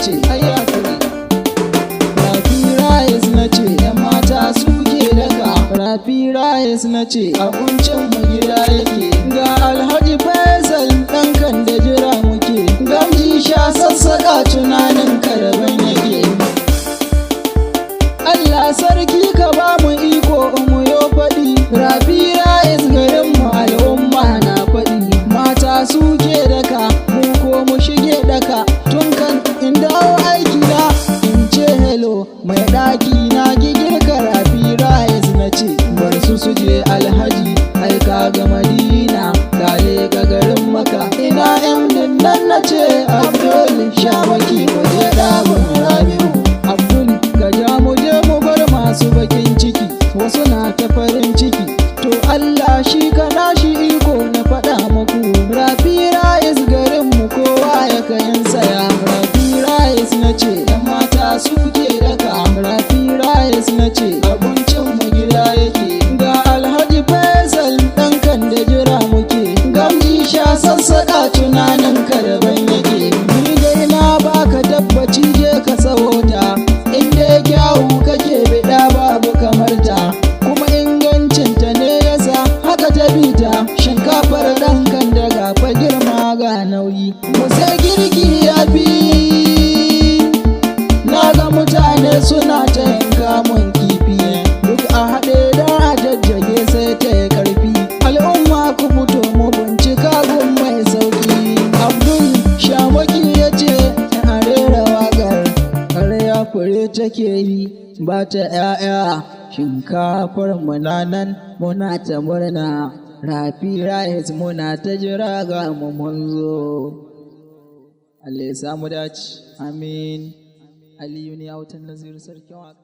ce ayakuri. Rafi Rice na ce ‘yan mata suke daga. Rafi Rice na ce abincin mu gida yake. Ga Alhaji Faisal ɗankan da jira muke. Gamji sha sassaƙa tunanin karaban yake. Allah sarki ka ba mu iko mu yo faɗi. Rafi Rice garin mu al'umma na faɗi. Mata suke daka mu ko mu shige daka. Tun kan in dawo aiki na in ce hello mai ɗaki na gigirka. Rafi Rice na ce bar su je Alhaji ai ka ga Madina gale ga garin Maka. Ina yan nan na ce Abdul Shamaki waje ɗagun Rabi'u. Abdul ka ja mu je mu bar masu bakin ciki wasu na ta farin ciki. To Allah shi kana shi iko na faɗa muku. Rafi Rice garin mu kowa ya kayan saya. Rafi Rice na ce ‘yan mata suke daka. Rafi Rice na ce abincin mu gida yake. Ga Alhaji Faisal ɗankan da jira muke. Gamji sha sassaƙa tunanin karaban yake. Ni dai na baka tabbaci je ka sawota. Inda kyawu kake biɗa babu kamar ta. Kuma ingancinta ne yasa haka ta bita. Shinkafar ɗankan da gafa girma ga nauyi. Musa girki ya fi. Na ga mutane suna ta yanka mun kifi. Duk a haɗe da a jajjage sai ta yi ƙarfi. Al'umma ku fito mu bincika gun mai sauƙi. Abdul Shamaki ya ce a rera waƙar. Ƙarya fure take yi ba ta ‘ya'ya. Shinkafar muna nan muna ta murna. Rafi Rice muna ta jira ga mu mun zo. Allah ya samu dace. Amin. Aliyu ne a wutan Naziru sarkin waƙa.